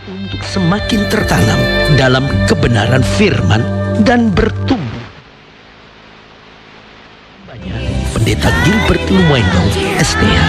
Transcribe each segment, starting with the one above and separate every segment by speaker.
Speaker 1: untuk semakin tertanam dalam kebenaran firman dan bertumbuh. Pendeta Gilbert Lumendo, SDH.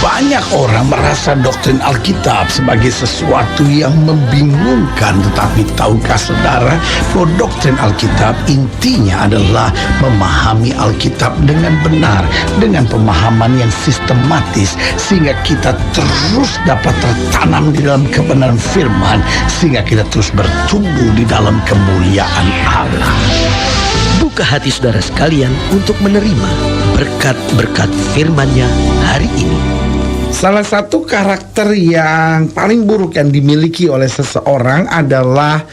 Speaker 2: Banyak orang merasa doktrin Alkitab sebagai sesuatu yang membingungkan, tetapi tahukah saudara bahwa doktrin Alkitab intinya adalah memahami Alkitab dengan benar, dengan pemahaman yang sistematis, sehingga kita terus dapat tertanam di dalam kebenaran firman, sehingga kita terus bertumbuh di dalam kemuliaan Allah.
Speaker 1: Buka hati saudara sekalian untuk menerima berkat-berkat firman-Nya hari ini.
Speaker 3: Salah satu karakter yang paling buruk yang dimiliki oleh seseorang adalah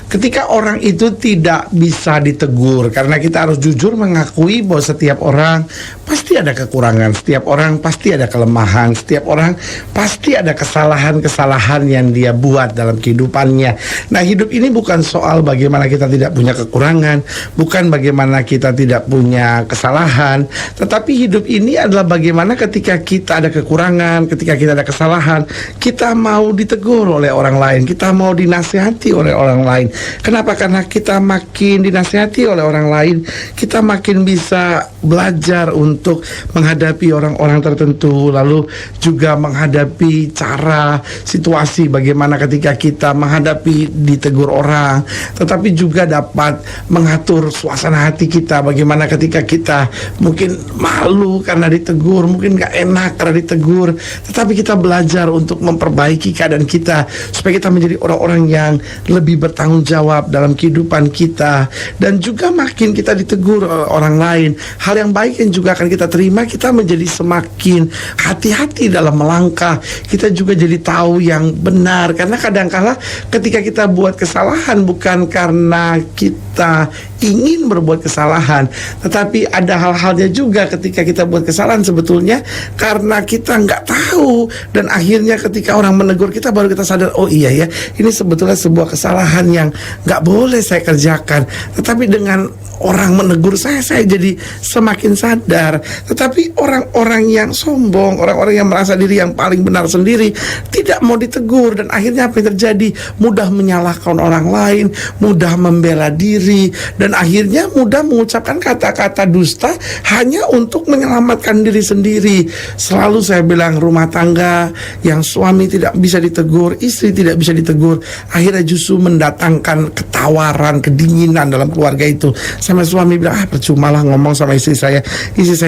Speaker 3: ketika orang itu tidak bisa ditegur. Karena kita harus jujur mengakui bahwa setiap orang pasti ada kekurangan, setiap orang pasti ada kelemahan, setiap orang pasti ada kesalahan-kesalahan yang dia buat dalam kehidupannya. Nah, hidup ini bukan soal bagaimana kita tidak punya kekurangan, bukan bagaimana kita tidak punya kesalahan, tetapi hidup ini adalah bagaimana ketika kita ada kekurangan, ketika kita ada kesalahan, kita mau ditegur oleh orang lain, kita mau dinasihati oleh orang lain. Kenapa? Karena kita makin dinasihati oleh orang lain, kita makin bisa belajar untuk menghadapi orang-orang tertentu, lalu juga menghadapi cara, situasi bagaimana ketika kita menghadapi ditegur orang, tetapi juga dapat mengatur suasana hati kita, bagaimana ketika kita mungkin malu karena ditegur, mungkin gak enak karena ditegur, tetapi kita belajar untuk memperbaiki keadaan kita supaya kita menjadi orang-orang yang lebih bertanggung jawab dalam kehidupan kita. Dan juga makin kita ditegur oleh orang lain, hal yang baik yang juga akan kita terima, kita menjadi semakin hati-hati dalam melangkah, kita juga jadi tahu yang benar. Karena kadang-kala ketika kita buat kesalahan bukan karena kita ingin berbuat kesalahan, tetapi ada hal-halnya juga ketika kita buat kesalahan sebetulnya karena kita nggak tahu, dan akhirnya ketika orang menegur kita baru kita sadar, oh iya ya, ini sebetulnya sebuah kesalahan yang nggak boleh saya kerjakan. Tetapi dengan orang menegur saya jadi semakin sadar. Tetapi orang-orang yang sombong, orang-orang yang merasa diri yang paling benar sendiri, tidak mau ditegur, dan akhirnya apa yang terjadi? Mudah menyalahkan orang lain, mudah membela diri, dan akhirnya mudah mengucapkan kata-kata dusta hanya untuk menyelamatkan diri sendiri. Selalu saya bilang, rumah tangga yang suami tidak bisa ditegur, istri tidak bisa ditegur, akhirnya justru mendatangkan ketawaran, kedinginan dalam keluarga itu. Sama suami bilang, percumalah ngomong sama istri saya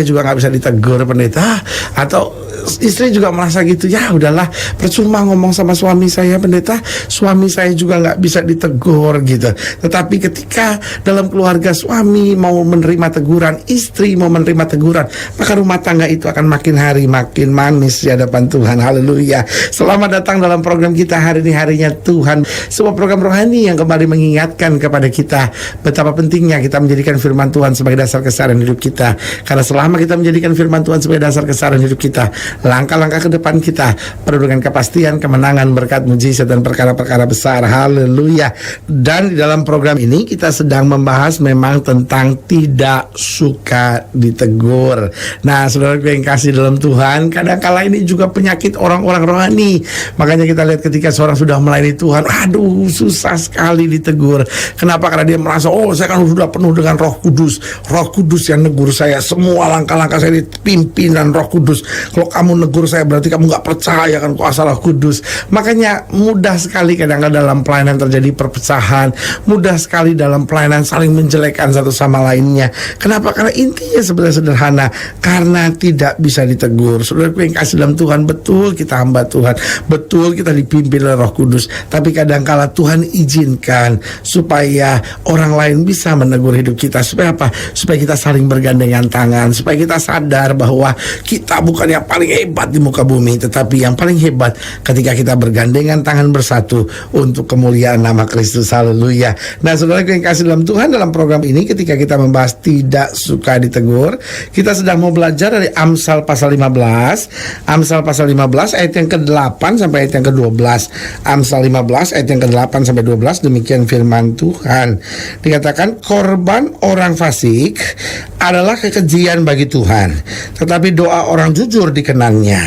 Speaker 3: juga nggak bisa ditegur, pendeta. Atau istri juga merasa gitu, ya udahlah, percuma ngomong sama suami saya, pendeta, suami saya juga nggak bisa ditegur gitu. Tetapi ketika dalam keluarga suami mau menerima teguran, istri mau menerima teguran, maka rumah tangga itu akan makin hari makin manis di hadapan Tuhan. Haleluya. Selamat datang dalam program kita hari ini, harinya Tuhan, sebuah program rohani yang kembali mengingatkan kepada kita betapa pentingnya kita menjadikan firman Tuhan sebagai dasar keseharian hidup kita. Karena selama kita menjadikan firman Tuhan sebagai dasar keseharian hidup kita, langkah-langkah ke depan kita penuh dengan kepastian, kemenangan, berkat, mujizat, dan perkara-perkara besar. Haleluya. Dan di dalam program ini kita sedang membahas memang tentang tidak suka ditegur. Nah, saudara yang kasih dalam Tuhan, kadang-kala ini juga penyakit orang-orang rohani. Makanya kita lihat ketika seorang sudah melayani Tuhan, aduh, susah sekali ditegur. Kenapa? Karena dia merasa, oh, saya kan sudah penuh dengan Roh Kudus. Roh Kudus yang negur saya. Semua langkah-langkah saya dipimpin dan Roh Kudus. Kalau kamu negur saya berarti kamu gak percaya kan kuasa Roh Kudus. Makanya mudah sekali kadang-kadang dalam pelayanan terjadi perpecahan, mudah sekali dalam pelayanan saling menjelekkan satu sama lainnya. Kenapa? Karena intinya sebenarnya sederhana, karena tidak bisa ditegur. Saudaraku yang kasih dalam Tuhan, betul kita hamba Tuhan, betul kita dipimpin oleh Roh Kudus, tapi kadang-kala Tuhan izinkan supaya orang lain bisa menegur hidup kita. Supaya apa? Supaya kita saling bergandengan tangan, supaya kita sadar bahwa kita bukan yang paling hebat di muka bumi, tetapi yang paling hebat ketika kita bergandengan tangan bersatu untuk kemuliaan nama Kristus. Haleluya. Nah, saudaraku yang kasih dalam Tuhan, dalam program ini ketika kita membahas tidak suka ditegur, kita sedang mau belajar dari Amsal pasal 15. Amsal pasal 15 ayat yang ke-8 sampai ayat yang ke-12. Amsal 15 ayat yang ke-8 sampai 12, demikian firman Tuhan. Dikatakan, korban orang fasik adalah kekejian bagi Tuhan, tetapi doa orang jujur dikenal perkenannya.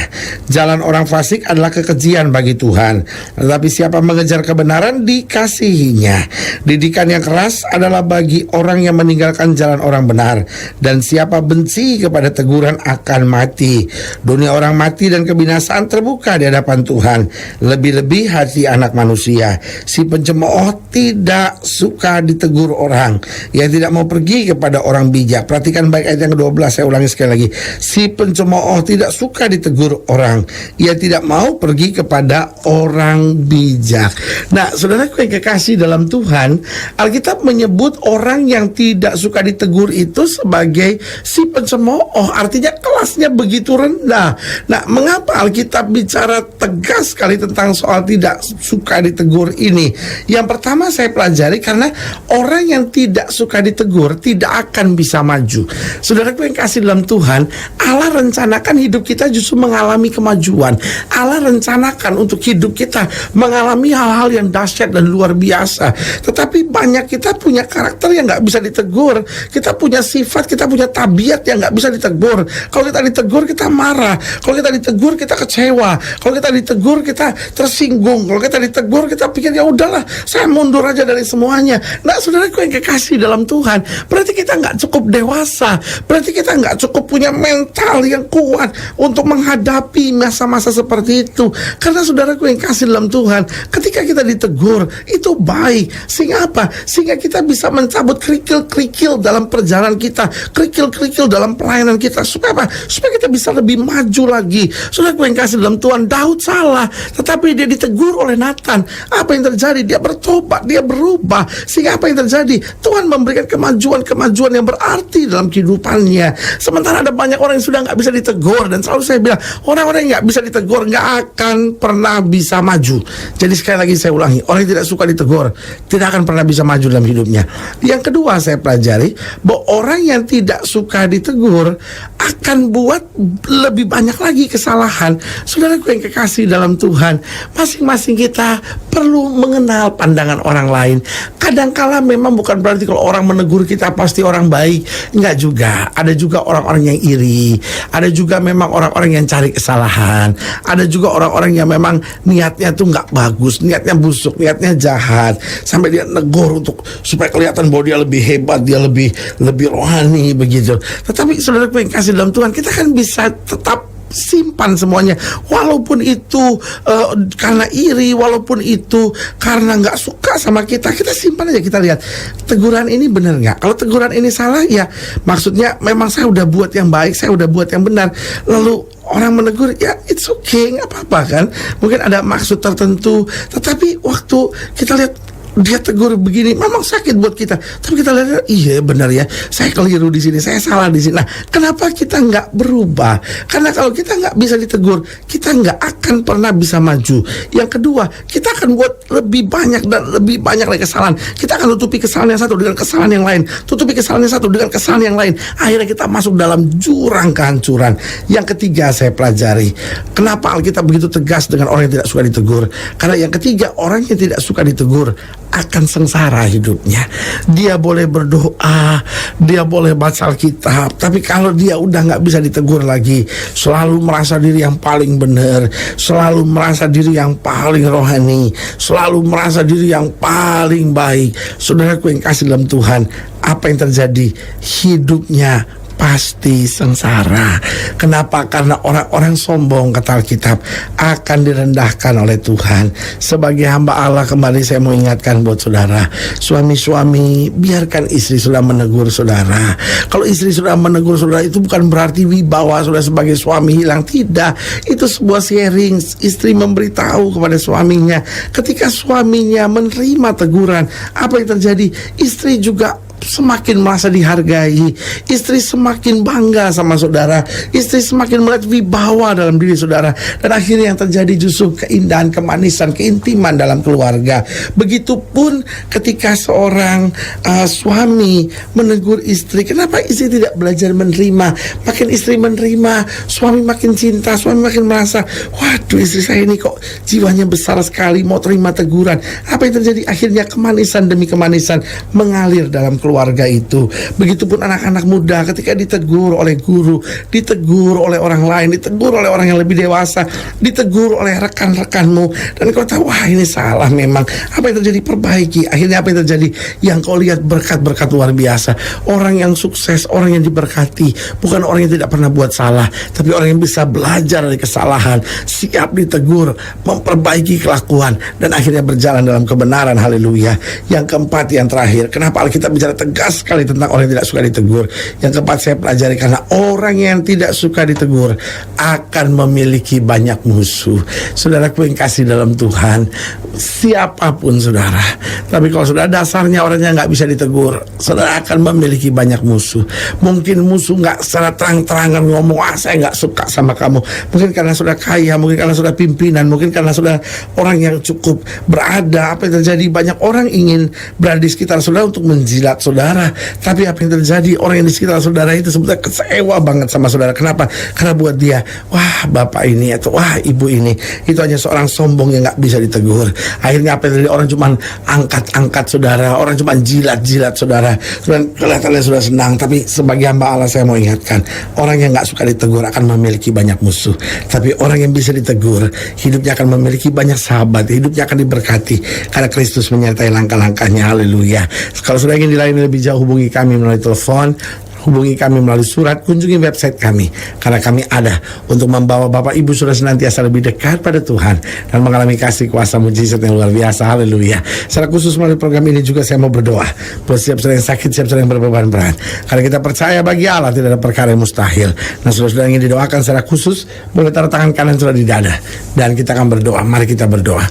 Speaker 3: Jalan orang fasik adalah kekejian bagi Tuhan, tetapi siapa mengejar kebenaran dikasihinya. Didikan yang keras adalah bagi orang yang meninggalkan jalan orang benar, dan siapa benci kepada teguran akan mati. Dunia orang mati dan kebinasaan terbuka di hadapan Tuhan, lebih-lebih hati anak manusia. Si pencemooh tidak suka ditegur orang, ia tidak mau pergi kepada orang bijak. Perhatikan baik ayat yang ke-12, saya ulangi sekali lagi. Si pencemooh tidak suka ditegur orang, ia tidak mau pergi kepada orang bijak. Nah, saudaraku yang kekasih dalam Tuhan, Alkitab menyebut orang yang tidak suka ditegur itu sebagai si pencemooh, artinya kelasnya begitu rendah. Nah, mengapa Alkitab bicara tegas sekali tentang soal tidak suka ditegur ini? Yang pertama saya pelajari karena orang yang tidak suka ditegur tidak akan bisa maju. Saudaraku yang kasih dalam Tuhan, Allah rencanakan hidup kita justru mengalami kemajuan. Allah rencanakan untuk hidup kita mengalami hal-hal yang dahsyat dan luar biasa. Tetapi banyak kita punya karakter yang gak bisa ditegur. Kita punya sifat, kita punya tabiat yang gak bisa ditegur. Kalau kita ditegur kita marah. Kalau kita ditegur kita kecewa. Kalau kita ditegur kita tersinggung. Kalau kita ditegur kita pikir ya udahlah, saya mundur aja dari semuanya. Nah, saudaraku yang kekasih dalam Tuhan, berarti kita nggak cukup dewasa. Berarti kita nggak cukup punya mental yang kuat untuk menghadapi masa-masa seperti itu. Karena saudaraku yang kasih dalam Tuhan, ketika kita ditegur itu baik. Sehingga apa? Sehingga kita bisa mencabut kerikil-kerikil dalam perjalanan kita, kerikil-kerikil dalam pelayanan kita. Supaya apa? Supaya kita bisa lebih maju lagi. Saudaraku yang kasih dalam Tuhan, Daud salah, tetapi dia ditegur oleh Nathan. Apa yang terjadi? Dia bertobat, dia berubah. Sehingga apa yang terjadi? Tuhan memberikan kemajuan yang berarti dalam kehidupannya. Sementara ada banyak orang yang sudah nggak bisa ditegur, dan selalu saya bilang, orang-orang yang nggak bisa ditegur nggak akan pernah bisa maju. Jadi sekali lagi saya ulangi, orang yang tidak suka ditegur tidak akan pernah bisa maju dalam hidupnya. Yang kedua saya pelajari bahwa orang yang tidak suka ditegur akan buat lebih banyak lagi kesalahan. Saudaraku yang kekasih dalam Tuhan, masing-masing kita perlu mengenal pandangan orang lain. Kadangkala memang bukan berarti kalau orang menegur kita pasti orang baik. Enggak juga. Ada juga orang-orang yang iri. Ada juga memang orang-orang yang cari kesalahan. Ada juga orang-orang yang memang niatnya tuh nggak bagus, niatnya busuk, niatnya jahat, sampai dia negur untuk supaya kelihatan bahwa dia lebih hebat, dia lebih rohani begitu. Tetapi saudaraku yang kasih dalam Tuhan, kita kan bisa tetap simpan semuanya, walaupun itu karena iri, walaupun itu karena nggak suka sama kita, kita simpan aja. Kita lihat teguran ini benar nggak. Kalau teguran ini salah, ya maksudnya memang saya udah buat yang baik, saya udah buat yang benar. Lalu orang menegur, ya it's okay, nggak apa-apa kan. Mungkin ada maksud tertentu, tetapi waktu kita lihat dia tegur begini, memang sakit buat kita. Tapi kita lihat, iya benar ya, saya keliru di sini, saya salah di sini. Nah, kenapa kita nggak berubah? Karena kalau kita nggak bisa ditegur, kita nggak akan pernah bisa maju. Yang kedua, kita akan buat lebih banyak dan lebih banyak lagi kesalahan. Kita akan tutupi kesalahan yang satu dengan kesalahan yang lain, tutupi kesalahan yang satu dengan kesalahan yang lain. Akhirnya kita masuk dalam jurang kehancuran. Yang ketiga saya pelajari, kenapa Alkitab begitu tegas dengan orang yang tidak suka ditegur? Karena yang ketiga, orang yang tidak suka ditegur akan sengsara hidupnya. Dia boleh berdoa, dia boleh baca Alkitab, tapi kalau dia udah nggak bisa ditegur lagi, selalu merasa diri yang paling benar, selalu merasa diri yang paling rohani, selalu merasa diri yang paling baik, saudaraku yang kasih dalam Tuhan, apa yang terjadi? Hidupnya pasti sengsara. Kenapa? Karena orang-orang sombong, kata Alkitab, akan direndahkan oleh Tuhan. Sebagai hamba Allah, kembali saya mau ingatkan buat saudara, suami-suami, biarkan istri sudah menegur saudara. Kalau istri sudah menegur saudara, itu bukan berarti wibawa saudara sebagai suami hilang. Tidak, itu sebuah sharing. Istri memberitahu kepada suaminya. Ketika suaminya menerima teguran, apa yang terjadi? Istri juga semakin merasa dihargai, istri semakin bangga sama saudara, istri semakin melihat wibawa dalam diri saudara, dan akhirnya yang terjadi justru keindahan, kemanisan, keintiman dalam keluarga. Begitupun ketika seorang suami menegur istri, kenapa istri tidak belajar menerima? Makin istri menerima, suami makin cinta, suami makin merasa, waduh, istri saya ini kok jiwanya besar sekali, mau terima teguran. Apa yang terjadi? Akhirnya kemanisan demi kemanisan mengalir dalam keluarga. keluarga itu. Begitupun anak-anak muda ketika ditegur oleh guru, ditegur oleh orang lain, ditegur oleh orang yang lebih dewasa, ditegur oleh rekan-rekanmu, dan kau tahu, wah ini salah memang. Apa yang terjadi? Perbaiki. Akhirnya apa yang terjadi? Yang kau lihat berkat-berkat luar biasa. Orang yang sukses, orang yang diberkati, bukan orang yang tidak pernah buat salah, tapi orang yang bisa belajar dari kesalahan, siap ditegur, memperbaiki kelakuan, dan akhirnya berjalan dalam kebenaran. Haleluya. Yang keempat, yang terakhir, kenapa Alkitab bicara tegas sekali tentang orang yang tidak suka ditegur? Yang keempat saya pelajari, karena orang yang tidak suka ditegur akan memiliki banyak musuh. Saudaraku yang kasih dalam Tuhan, siapapun saudara, tapi kalau saudara dasarnya orangnya nggak bisa ditegur, saudara akan memiliki banyak musuh. Mungkin musuh nggak secara terang-terangan ngomong, saya nggak suka sama kamu. Mungkin karena saudara kaya, mungkin karena saudara pimpinan, mungkin karena saudara orang yang cukup berada. Apa yang terjadi? Banyak orang ingin berada di sekitar saudara untuk menjilat saudara. Tapi apa yang terjadi? Orang yang di sekitar saudara itu sebetulnya kecewa banget sama saudara. Kenapa? Karena buat dia, wah bapak ini atau wah ibu ini itu hanya seorang sombong yang nggak bisa ditegur. Akhirnya apa yang terjadi? Orang cuma angkat-angkat saudara, orang cuma jilat-jilat saudara. Dan kelihatannya sudah senang. Tapi sebagai hamba Allah saya mau ingatkan, orang yang nggak suka ditegur akan memiliki banyak musuh. Tapi orang yang bisa ditegur, hidupnya akan memiliki banyak sahabat, hidupnya akan diberkati karena Kristus menyertai langkah-langkahnya. Haleluya. Kalau sudah ingin dilayani lebih jauh, hubungi kami melalui telepon, hubungi kami melalui surat, kunjungi website kami, karena kami ada untuk membawa Bapak Ibu sudah senantiasa lebih dekat pada Tuhan dan mengalami kasih kuasa mujizat yang luar biasa. Haleluya. Secara khusus melalui program ini juga saya mau berdoa buat siap saudara yang sakit, siap saudara yang berbeban berat, karena kita percaya bagi Allah tidak ada perkara yang mustahil. Nah, saudara ingin didoakan secara khusus, boleh taruh tangan kanan saudara di dada dan kita akan berdoa. Mari kita berdoa.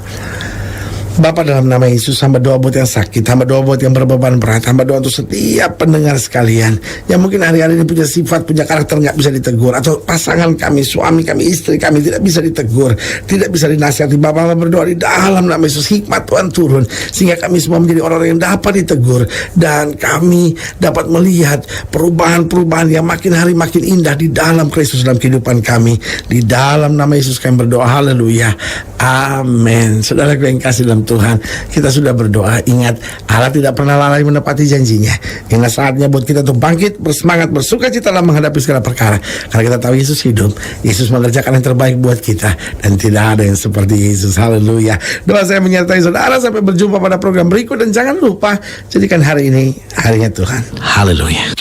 Speaker 3: Bapa, dalam nama Yesus, hamba doa buat yang sakit, hamba doa buat yang berbeban berat, hamba doa untuk setiap pendengar sekalian yang mungkin hari-hari ini punya sifat, punya karakter nggak bisa ditegur, atau pasangan kami, suami kami, istri kami tidak bisa ditegur, tidak bisa dinasihati. Bapa, hamba berdoa di dalam nama Yesus, hikmat Tuhan turun sehingga kami semua menjadi orang-orang yang dapat ditegur, dan kami dapat melihat perubahan-perubahan yang makin hari makin indah di dalam Kristus dalam kehidupan kami. Di dalam nama Yesus kami berdoa. Haleluya. Amin. Saudara yang kasih dalam Tuhan, kita sudah berdoa. Ingat, Allah tidak pernah lalai menepati janjinya. Ingat, saatnya buat kita untuk bangkit, bersemangat, bersuka cita dalam menghadapi segala perkara, karena kita tahu Yesus hidup, Yesus mengerjakan yang terbaik buat kita, dan tidak ada yang seperti Yesus. Haleluya. Doa saya menyertai saudara sampai berjumpa pada program berikut, dan jangan lupa jadikan hari ini harinya Tuhan.
Speaker 1: Haleluya.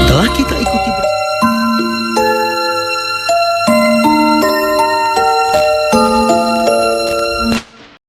Speaker 1: Telah kita